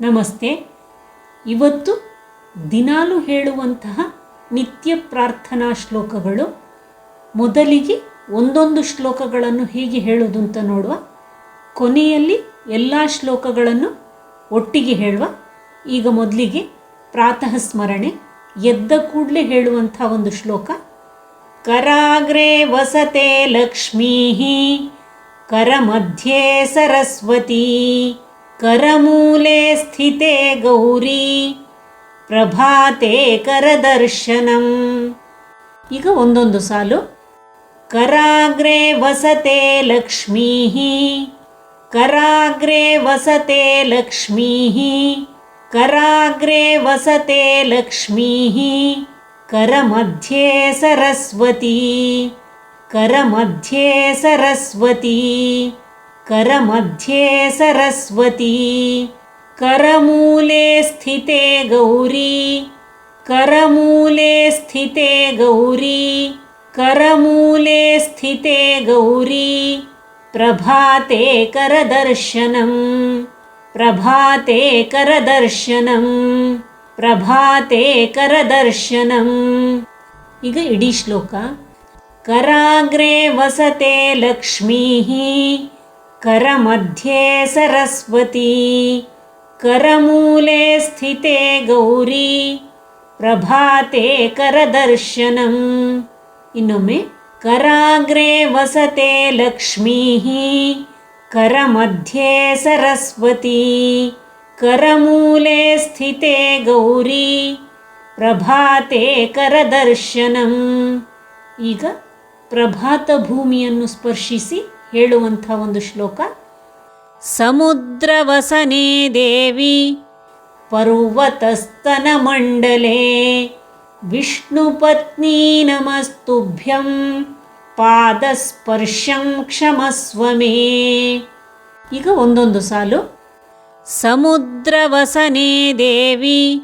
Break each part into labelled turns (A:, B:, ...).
A: ನಮಸ್ತೆ. ಇವತ್ತು ದಿನಾಲು ಹೇಳುವಂತಹ ನಿತ್ಯ ಪ್ರಾರ್ಥನಾ ಶ್ಲೋಕಗಳು. ಮೊದಲಿಗೆ ಒಂದೊಂದು ಶ್ಲೋಕಗಳನ್ನು ಹೇಗೆ ಹೇಳೋದು ಅಂತ ನೋಡುವ. ಕೊನೆಯಲ್ಲಿ ಎಲ್ಲ ಶ್ಲೋಕಗಳನ್ನು ಒಟ್ಟಿಗೆ ಹೇಳುವ. ಈಗ ಮೊದಲಿಗೆ ಪ್ರಾತಃ ಸ್ಮರಣೆ. ಎದ್ದ ಕೂಡಲೇ ಹೇಳುವಂಥ ಒಂದು ಶ್ಲೋಕ. ಕರಾಗ್ರೆ ವಸತೆ ಲಕ್ಷ್ಮೀ ಕರಮಧ್ಯೆ ಸರಸ್ವತಿ करमूले स्थिते गौरी प्रभाते करदर्शनम. ಈಗ ಒಂದೊಂದು ಸಾಲು. कराग्रे वसते लक्ष्मी कराग्रे वसते लक्ष्मी कराग्रे वसते लक्ष्मी करमध्ये सरस्वती करमध्ये सरस्वती करमध्ये सरस्वती करमूले स्थिते गौरी करमूले स्थिते गौरी करमूले स्थिते गौरी प्रभाते करदर्शनम प्रभाते करदर्शनम प्रभाते करदर्शनम. ಈಗ ಇಡೀ ಶ್ಲೋಕ. कराग्रे वसते लक्ष्मी करमध्ये सरस्वती करमूले स्थिते गौरी प्रभाते करदर्शनम. ಇನ್ನೊಮ್ಮೆ. कराग्रे वसते लक्ष्मी करमध्ये सरस्वती करमूले स्थिते गौरी प्रभाते करदर्शनम. ಈಗ ಪ್ರಭಾತ ಭೂಮಿಯನ್ನು ಸ್ಪರ್ಶಿಸಿ ಹೇಳುವಂಥ ಒಂದು ಶ್ಲೋಕ. ಸಮುದ್ರವಸನೆ ದೇವಿ ಪರ್ವತಸ್ತನ ಮಂಡಲೆ ವಿಷ್ಣುಪತ್ನಿ ನಮಸ್ತುಭ್ಯಂ ಪಾದಸ್ಪರ್ಶಂ ಕ್ಷಮಸ್ವ ಮೇ. ಈಗ ಒಂದೊಂದು ಸಾಲು. ಸಮುದ್ರವಸನೆ ದೇವಿ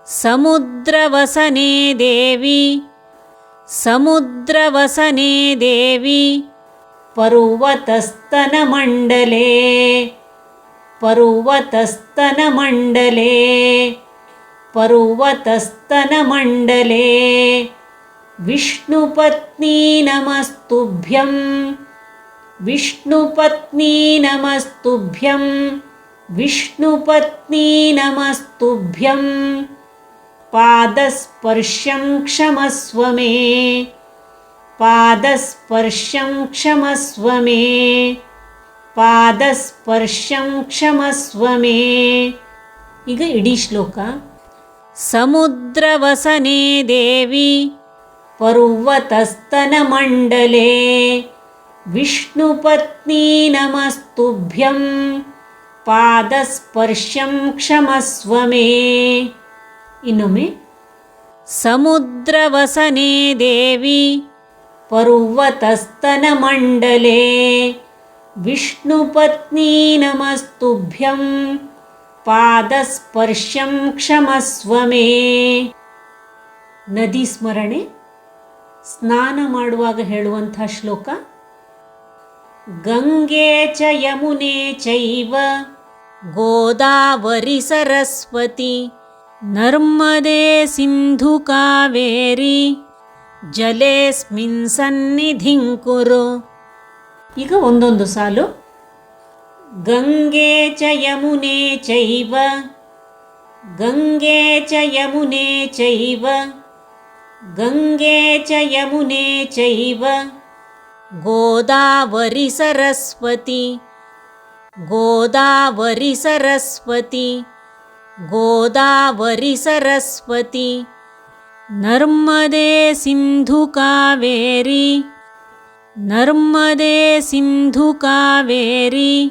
A: ಸಮುದ್ರವಸನೆ ದೇವಿ ಸಮುದ್ರವಸನೆ ದೇವಿ पर्वतस्तन मंडले पर्वतस्तन मंडले पर्वतस्तन मंडले विष्णुपत्नी नमस्तुभ्यं विष्णुपत्नी नमस्तुभ्यं विष्णुपत्नी नमस्तुभ्यं पादस्पर्शं क्षमस्व मे पादस्पर्शं क्षमस्व मे पादस्पर्शं क्षमस्व मे. ಈಗ ಇಡೀ ಶ್ಲೋಕ. ಸಮುದ್ರವಸನೆ ದೇವಿ ಪರ್ವತಸ್ತನ ಮಂಡಲೆ ವಿಷ್ಣುಪತ್ನಿ ನಮಸ್ತುಭ್ಯಂ ಪಾದಸ್ಪರ್ಶಂ ಕ್ಷಮಸ್ವ ಮೇ. ಇನ್ನೊಮ್ಮೆ. ಸಮುದ್ರವಸನೆ ದೇವಿ पर्वतस्तन मंडले विष्णुपत्नी नमस्तुभ्यं पादस्पर्शं क्षमस्व मे. ನದಿ ಸ್ಮರಣೆ. ಸ್ನಾನ ಮಾಡುವಾಗ ಹೇಳುವಂಥ ಶ್ಲೋಕ. ಗಂಗೆ ಚ ಯಮುನೆ ಚೈವ ಗೋದಾವರಿ ಸರಸ್ವತಿ ನರ್ಮದೆ ಸಿಂಧು ಕಾವೇರಿ ಜಲೇಸ್ಮಿನ್ ಸನ್ನಿಧಿಂ ಕುರು. ಈಗ ಒಂದೊಂದು ಸಾಲು. ಗಂಗೆ ಚ ಯಮುನೆ ಚೈವ ಗಂಗೆ ಚ ಯಮುನೆ ಚೈವ ಗಂಗೆ ಚ ಯಮುನೆ ಚೈವ ಗೋದಾವರಿ ಸರಸ್ವತಿ ಗೋದಾವರಿ ಸರಸ್ವತಿ ಗೋದಾವರಿ ಸರಸ್ವತಿ ನರ್ಮದೆ ಸಿಂಧು ಕಾವೇರಿ ನರ್ಮದೆ ಸಿಂಧು ಕಾವೇರಿ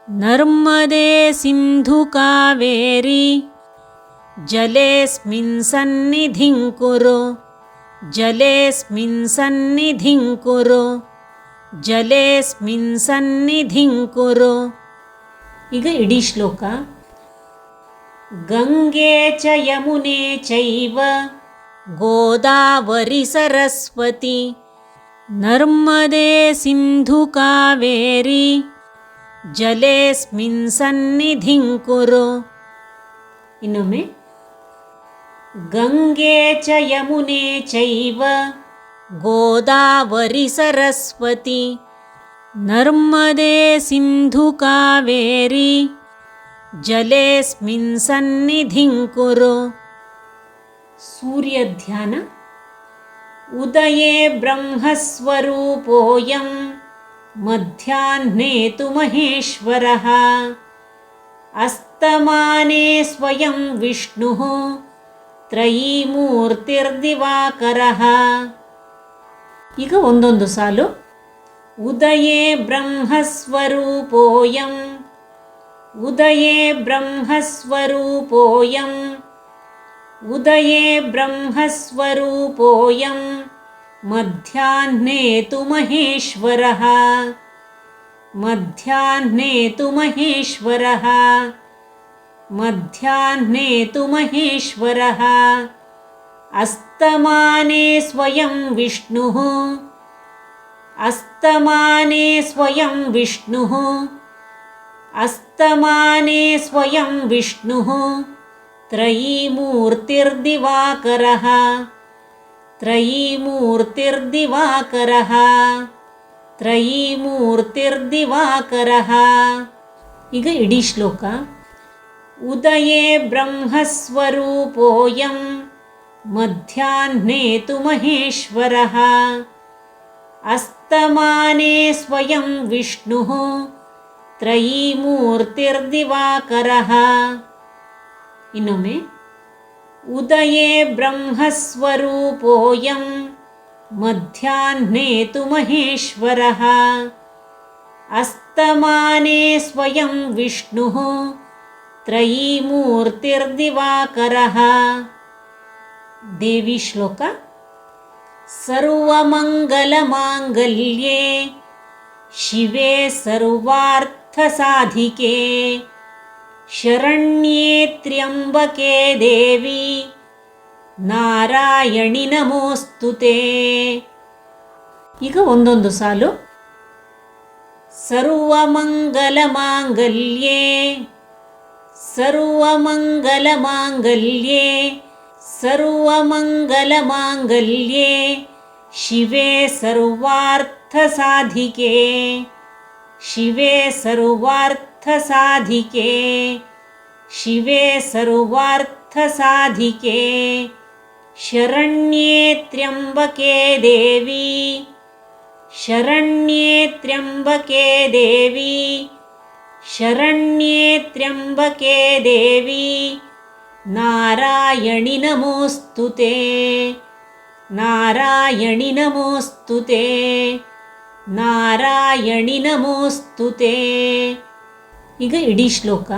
A: ನರ್ಮದೆ ಸಿಂಧು ಕಾವೇರಿ ಜಲೇಸ್ಮಿನ್ ಸನ್ನಿಧಿಂ ಕುರು ಜಲೇಸ್ಮಿನ್ ಸನ್ನಿಧಿಂ ಕುರು ಜಲೇಸ್ಮಿನ್ ಸನ್ನಿಧಿಂ ಕುರು. ಈಗ ಇಡೀ ಶ್ಲೋಕ. ಗಂಗೆ ಚ ಯಮುನೆ ಚೈವ ಗೋದಾವರಿ ಸರಸ್ವತಿ ನರ್ಮದೆ ಸಿಂಧು ಕಾವೇರಿ ಜಲೇಸ್ಮಿನ್ ಸನ್ನಿಧಿಂ ಕುರು ಇನ್ನೊಮ್ಮೆ ಗಂಗೆ ಚ ಯಮುನೆ ಚೈವ ಗೋದಾವರಿ ಸರಸ್ವತಿ ನರ್ಮದೆ ಸಿಂಧು ಕಾವೇರಿ ಜಲೇಸ್ಮಿನ್ ಸನ್ನಿಧಿಂ ಕುರು. ಸೂರ್ಯ ಧ್ಯಾನ. ಉದಯೇ ಬ್ರಹ್ಮಸ್ವರೂಪೋಯಂ ಮಧ್ಯಾಹ್ನೇ ತು ಮಹೇಶ್ವರಃ ಅಸ್ತಮಾನೆ ಸ್ವಯಂ ವಿಷ್ಣುಃ ತ್ರಯೀಮೂರ್ತಿರ್ದಿವಾಕರಃ. ಈಗ ಒಂದೊಂದು ಸಾಲು. ಉದಯೇ ಬ್ರಹ್ಮಸ್ವರೂಪೋಯಂ ಉದಯೇ ಬ್ರಹ್ಮಸ್ವರೂಪೋಯಂ ಉದಯೇ ಬ್ರಹ್ಮಸ್ವರೂಪೋಯಂ ಮಧ್ಯಾಹ್ನೇ ತು ಮಹೇಶ್ವರಃ ಮಧ್ಯಾಹ್ನೇ ತು ಮಹೇಶ್ವರಃ ಮಧ್ಯಾಹ್ನೇ ತು ಮಹೇಶ್ವರಃ ಅಸ್ತಮಾನೆ ಸ್ವಯಂ ವಿಷ್ಣುಃ ಅಸ್ತಮಾನೆ ಸ್ವಯಂ ವಿಷ್ಣುಃ ಅಸ್ತಮಾನೆ ಸ್ವಯಂ ವಿಷ್ಣುಃ ತ್ರಯೀಮೂರ್ತಿರ್ದಿವಾಕರಃ ತ್ರಯೀಮೂರ್ತಿರ್ದಿವಾಕರಃ ತ್ರಯೀಮೂರ್ತಿರ್ದಿವಾಕರಃ. ಈಗ ಇಡೀ ಶ್ಲೋಕ. ಉದಯೇ ಬ್ರಹ್ಮಸ್ವರೂಪೋಯಂ ಮಧ್ಯಾಹ್ನೇ ತು ಮಹೇಶ್ವರಃ ಅಸ್ತಮಾನೆ ಸ್ವಯಂ ವಿಷ್ಣುಃ ತ್ರಯೀಮೂರ್ತಿರ್ದಿವಾಕರಃ. ಇನ್ನೊಮ್ಮೆ ಉದಯೇ ಬ್ರಹ್ಮಸ್ವರೂಪೋಯಂ ಮಧ್ಯಾಹ್ನೇ ತು ಮಹೇಶ್ವರಃ ಅಸ್ತಮಾನೆ ಸ್ವಯಂ ವಿಷ್ಣುಃ ತ್ರಯೀಮೂರ್ತಿರ್ದಿವಾಕರಃ. ದೇವಿ ಶ್ಲೋಕ. ಸರ್ವಮಂಗಲಮಾಂಗಲ್ಯೆ ಶಿವೆ ಸರ್ವಾರ್ಥಸಾಧಿಕೆ ಶರಣ್ಯೇ ತ್ರ್ಯಂಬಕೆ ದೇವಿ ನಾರಾಯಣಿ ನಮೋಸ್ತುತೆ. ಈಗ ಒಂದೊಂದು ಸಾಲು. ಸರ್ವಮಂಗಲಮಾಂಗಲ್ಯೆ ಸರ್ವಮಂಗಲಮಾಂಗಲ್ಯೆ ಸರ್ವಮಂಗಲಮಾಂಗಲ್ಯೆ ಶಿವೆ ಸರ್ವಾರ್ಥಸಾಧಿಕೆ ಶಿವೆ ಸರ್ವಾರ್ಥಸಾಧಿಕೆ ಶಿವೆ ಸರ್ವಾರ್ಥಸಾಧಿಕೆ ಶರಣ್ಯೇ ತ್ರ್ಯಂಬಕೆ ದೇವಿ ಶರಣ್ಯೇ ತ್ರ್ಯಂಬಕೆ ದೇವಿ ಶರಣ್ಯೇ ತ್ರ್ಯಂಬಕೆ ದೇವಿ ನಾರಾಯಣಿ ನಮೋಸ್ತುತೆ ನಾರಾಯಣಿ ನಮೋಸ್ತುತೆ ನಾರಾಯಣಿ ನಮೋಸ್ತುತೆ. ಈಗ ಇಡೀ ಶ್ಲೋಕ.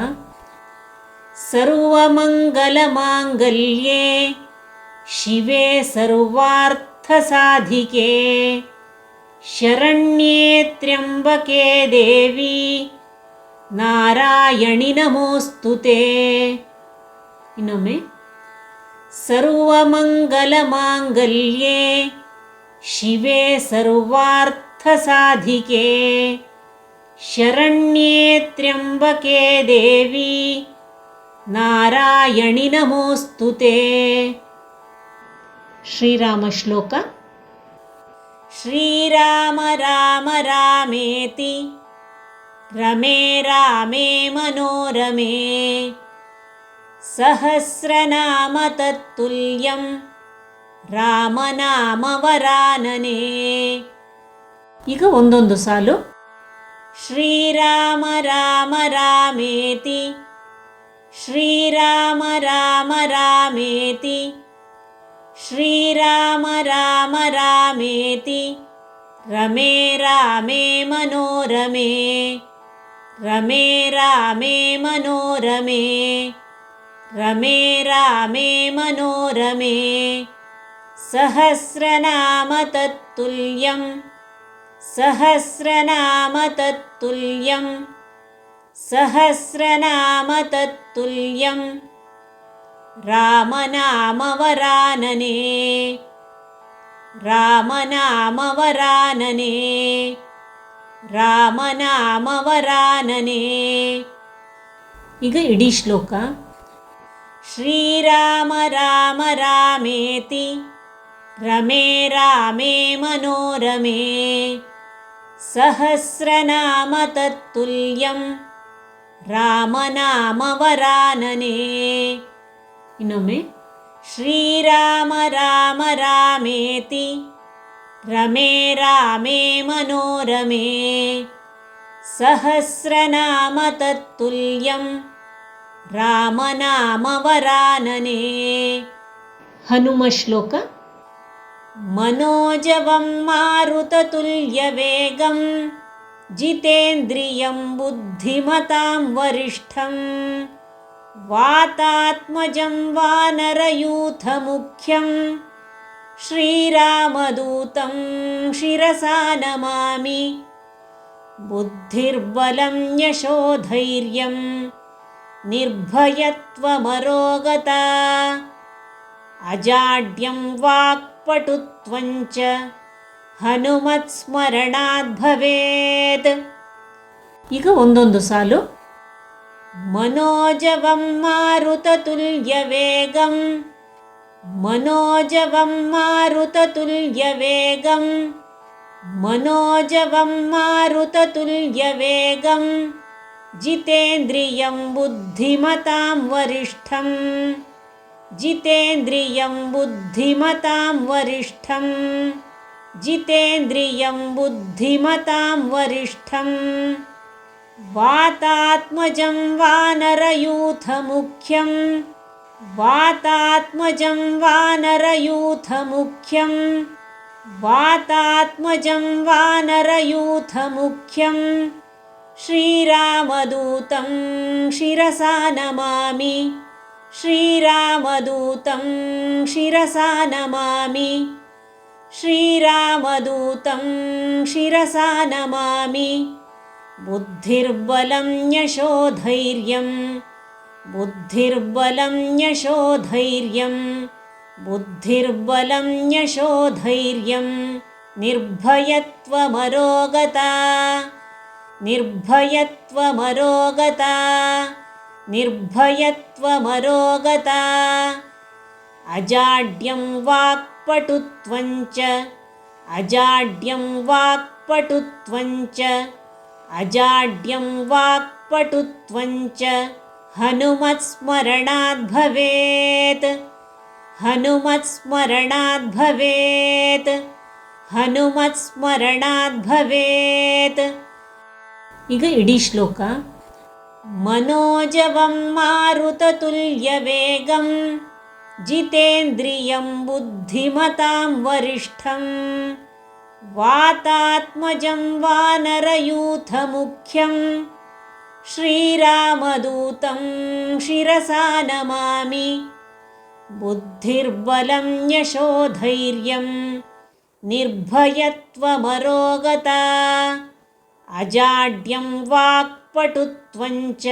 A: ಸರ್ವಮಂಗಲಮಾಂಗಲ್ಯೆ ಶಿವೆ ಸರ್ವಾರ್ಥಸಾಧಿಕೆ ಶರಣ್ಯೇ ತ್ರ್ಯಂಬಕೆ ದೇವಿ ನಾರಾಯಣಿ ನಮೋಸ್ತುತೆ. ಇನ್ನೊಮ್ಮೆ ಸರ್ವಮಂಗಲಮಾಂಗಲ್ಯೆ ಶಿವೆ ಸರ್ವಾರ್ಥಸಾಧಿಕೆ ಶರಣ್ಯೇ ತ್ರ್ಯಂಬಕೆ ದೇವಿ ನಾರಾಯಣಿ ನಮೋಸ್ತುತೆ. ಶ್ರೀರಾಮ ಶ್ಲೋಕ. ಶ್ರೀರಾಮ ರಾಮ ರಾಮೇತಿ ರಮೇ ರಾಮೇ ಮನೋರಮೇ ಸಹಸ್ರನಾಮ ತತ್ತುಲ್ಯಂ ರಾಮನಾಮ ವರಾನನೆ. ಈಗ ಒಂದೊಂದು ಸಾಲು. ಶ್ರೀರಾಮ ರಾಮ ರಾಮೇತಿ ಶ್ರೀರಾಮ ರಾಮ ರಾಮೇತಿ ಶ್ರೀರಾಮ ರಾಮ ರಾಮೇತಿ ರಮೇ ರಾಮೇ ಮನೋರಮೇ ರಮೇ ರಾಮೇ ಮನೋರಮೇ ರಮೇ ರಾಮೇ ಮನೋರಮೇ ಸಹಸ್ರನಾಮ ತತ್ತುಲ್ಯಂ ಸಹಸ್ರನಾಮ ತತ್ತುಲ್ಯಂ ಸಹಸ್ರನಾಮ ತತ್ತುಲ್ಯಂ ರಾಮನಾಮ ವರಾನನೆ ರಾಮನಾಮ ವರಾನನೆ ರಾಮನಾಮ ವರಾನನೆ. ಈಗ ಇಡೀ ಶ್ಲೋಕ. श्रीराम राम रामेति रमे रामे मनोरमे सहस्रनाम तत्तुल्यं रामनाम वरानने। ಇನ್ನೊಮ್ಮೆ ಶ್ರೀರಾಮ ರಾಮ ರಾಮೇತಿ ರಮೇ ರಾಮೇ ಮನೋರಮೇ ಸಹಸ್ರನಾಮ ತತ್ತುಲ್ಯಂ ರಾಮನಾಮ ವರಾನನೆ. ಹನುಮ ಶ್ಲೋಕ. मनोजवं मारुततुल्यवेगं जितेन्द्रियं बुद्धिमतां वरिष्ठं वातात्मजं वानरयूथमुख्यं श्रीरामदूतं शिरसा नमामि. बुद्धिर्बलं यशोधैर्यं निर्भयत्वमरोगता अजाड्यं वाक्पटुत्वञ्च हनुमत्स्मरणात् भवेत्. ಈಗ ಒಂದೊಂದು ಸಾಲು. मनोजवं मारुततुल्यवेगं मनोजवं मारुततुल्यवेगं मनोजवं मारुततुल्यवेगं जितेन्द्रियं बुद्धिमतां वरिष्ठं जितेन्द्रियं बुद्धिमतां वरिष्ठं जितेन्द्रियं बुद्धिमतां वरिष्ठं वातात्मजं वानरयूथमुख्यं वातात्मजं वानरयूथमुख्यं वातात्मजं वानरयूथमुख्यं श्रीरामदूतं शिरसा नमामि. श्रीरामदूतं शिरसा नमामि. श्रीरामदूतं शिरसा नमामि. बुद्धिर्बलं यशोधैर्यं बुद्धिर्बलं यशोधैर्यं बुद्धिर्बलं यशोधैर्यं निर्भयत्वमरोगता निर्भयत्वमरोगता निर्भयत्वमरोगता अजाड्यं वाक्पटुत्वञ्च अजाड्यं वाक्पटुत्वञ्च अजाड्यं वाक्पटुत्वञ्च हनुमत्स्मरणात् भवेत् हनुमत्स्मरणात् भवेत् हनुमत्स्मरणात् भवेत्. ಈಗ ಇಡೀ ಶ್ಲೋಕ. मनोजवं मारुततुल्यवेगं जितेन्द्रियं बुद्धिमतां वरिष्ठं वातात्मजं वानरयूथमुख्यं श्रीरामदूतं शिरसा नमामि. बुद्धिर्बलं यशोधैर्यं निर्भयत्वमरोगता अजाड्यं वाक्पटुत्वञ्च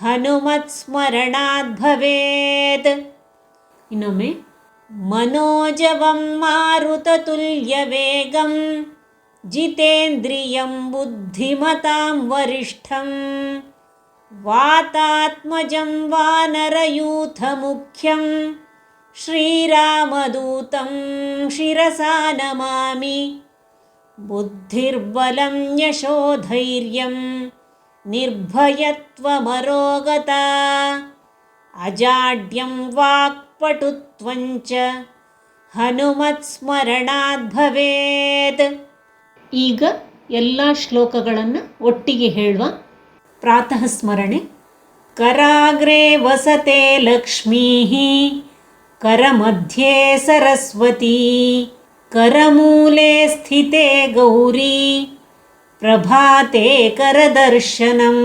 A: हनुमत्स्मरणात् भवेत्. ಇನ್ನೊಮ್ಮೆ मनोजवं मारुततुल्यवेगं जितेन्द्रियं बुद्धिमतां वरिष्ठं वातात्मजं वानरयूथमुख्यं श्रीरामदूतं शिरसा नमामि. बुद्धिर्बलं यशोधैर्यं निर्भयत्वमरोगता अजाड्यं वाक्पटुत्वञ्च हनुमत्स्मरणात् भवेत्. ಈಗ ಎಲ್ಲ ಶ್ಲೋಕಗಳನ್ನು ಒಟ್ಟಿಗೆ ಹೇಳುವ. ಪ್ರಾತಃ ಸ್ಮರಣೆ. कराग्रे वसते लक्ष्मीः करमध्ये सरस्वती करमूले स्थिते गौरी ಪ್ರಭಾತೆ ಕರದರ್ಶನಂ.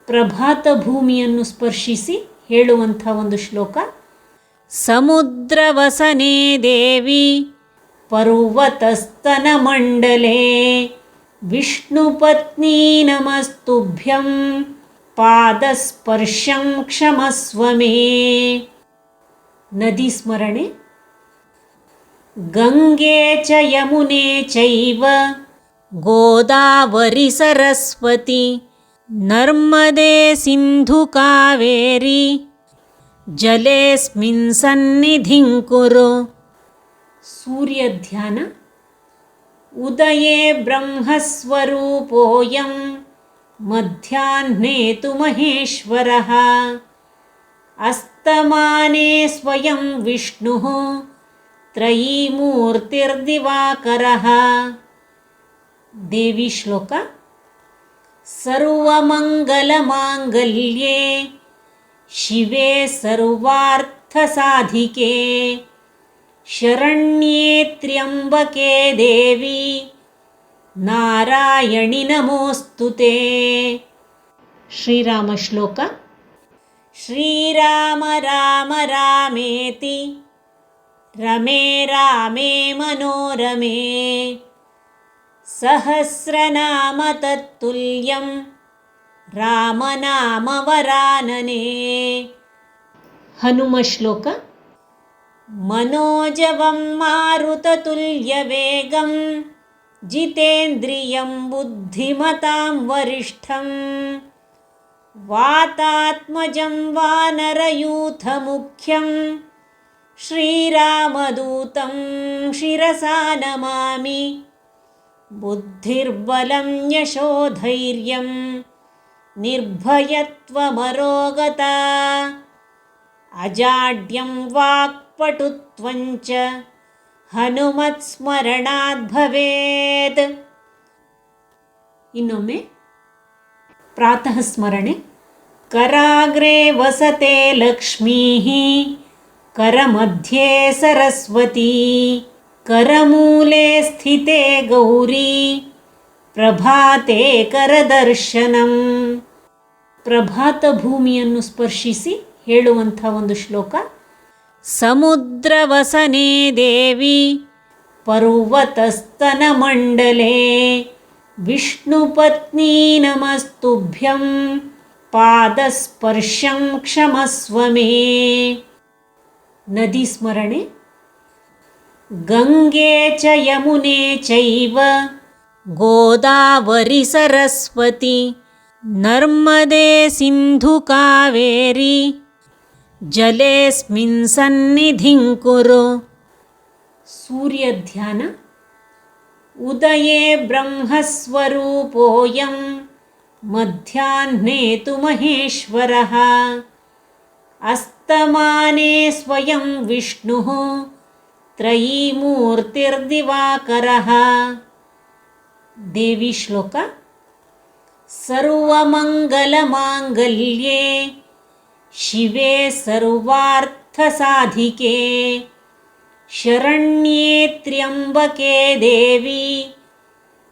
A: ಪ್ರಭಾತ ಭೂಮಿಯನ್ನು ಸ್ಪರ್ಶಿಸಿ ಹೇಳುವಂಥ ಒಂದು ಶ್ಲೋಕ. ಸಮುದ್ರವಸನೆ ದೇವಿ ಪರ್ವತಸ್ತನಮಂಡಲೆ ವಿಷ್ಣುಪತ್ನಿ ನಮಸ್ತುಭ್ಯಂ ಪಾದಸ್ಪರ್ಶಂ ಕ್ಷಮಸ್ವ ಮೇ. ನದಿ ಸ್ಮರಣೆ. ಗಂಗೆ ಚ ಯಮುನೆ ಚೈವ ಗೋದಾವರಿ ಸರಸ್ವತಿ ನರ್ಮದೆ ಸಿಂಧು ಕಾವೇರಿ जलेऽस्मिन् सन्निधिं कुरु। सूर्यध्यान। उदये ब्रह्मस्वरूपोऽयं मध्याह्ने तु महेश्वरः अस्तमाने स्वयं विष्णुः त्रयीमूर्तिर्दिवाकरः। देवी श्लोक। सर्वमङ्गलमाङ्गल्ये शिवे सर्वार्थसाधिके शरण्ये त्र्यम्बके देवी नारायणि नमोऽस्तुते। श्रीराम श्लोक। श्रीराम राम रामेति रमे रामे मनोरमे सहस्रनाम तत्तुल्यं रामनाम वरानने। हनुम श्लोक। मनोजवं मारुततुल्यवेगं जितेन्द्रियं बुद्धिमतां वरिष्ठं वातात्मजं वानरयूथमुख्यं श्रीरामदूतं शिरसा नमामि। बुद्धिर्बलं यशोधैर्यं निर्भयत्वमरोगता अजाड्यं वाक्पटुत्वं च हनुमत्स्मरणात् भवेत्। ಇನ್ನೊಮ್ಮೆ ಪ್ರಾತಃ ಸ್ಮರಣೆ. कराग्रे वसते लक्ष्मीः करमध्ये सरस्वती करमूले स्थिते गौरी प्रभाते करदर्शनಂ. ಪ್ರಭಾತ ಭೂಮಿಯನ್ನು ಸ್ಪರ್ಶಿಸಿ ಹೇಳುವಂಥ ಒಂದು ಶ್ಲೋಕ. ಸಮುದ್ರವಸನೆ ದೇವಿ ಪರ್ವತಸ್ತನಮಂಡಲೆ ವಿಷ್ಣುಪತ್ನಿ ನಮಸ್ತುಭ್ಯಂ ಪಾದಸ್ಪರ್ಶಂ ಕ್ಷಮಸ್ವ ಮೇ. ನದಿ ಸ್ಮರಣೆ. ಗಂಗೆ ಚ ಯಮುನೆ ಚೈವ ಗೋದಾವರಿ ಸರಸ್ವತಿ ನರ್ಮದೆ ಸಿಂಧು ಕಾವೇರಿ ಜಲೇಸ್ಮಿನ್ ಸನ್ನಿಧಿಂ ಕುರು. सूर्यध्यान. उदये ब्रह्मस्वरूपोऽयं मध्याह्ने तु महेश्वरः अस्तमाने स्वयं विष्णुः त्रयीमूर्तिर्दिवाकरः. देवी श्लोक. सर्वमङ्गलमाङ्गल्ये शिवे सर्वार्थसाधिके शरण्ये त्र्यम्बके देवी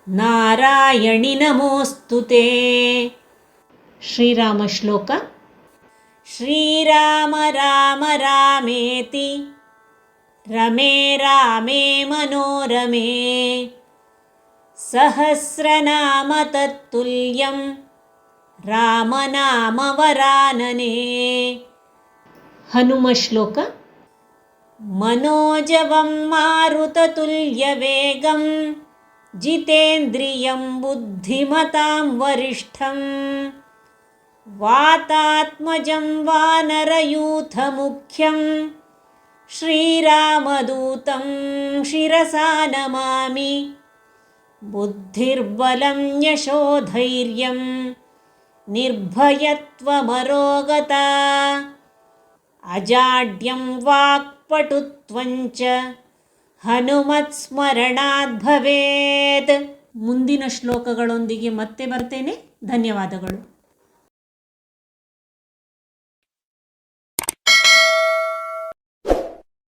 A: नारायणि नमोऽस्तुते. श्रीराम श्लोक. श्रीराम राम रामेति रमे रामे मनोरमे सहस्रनाम तत्तुल्यं रामनाम वरानने. हनुम श्लोक. मनोजवं मारुततुल्यवेगं जितेन्द्रियं बुद्धिमतां वरिष्ठं वातात्मजं वानरयूथमुख्यं श्रीरामदूतं शिरसा नमामि. बुद्धिर्बलं यशोधैर्यं निर्भयत्वमरोगता अजाड्यं वाक्पटुत्वं च हनुमत्स्मरणात् भवेत्. ಮುಂದಿನ ಶ್ಲೋಕಗಳೊಂದಿಗೆ ಮತ್ತೆ ಬರ್ತೇನೆ. ಧನ್ಯವಾದಗಳು.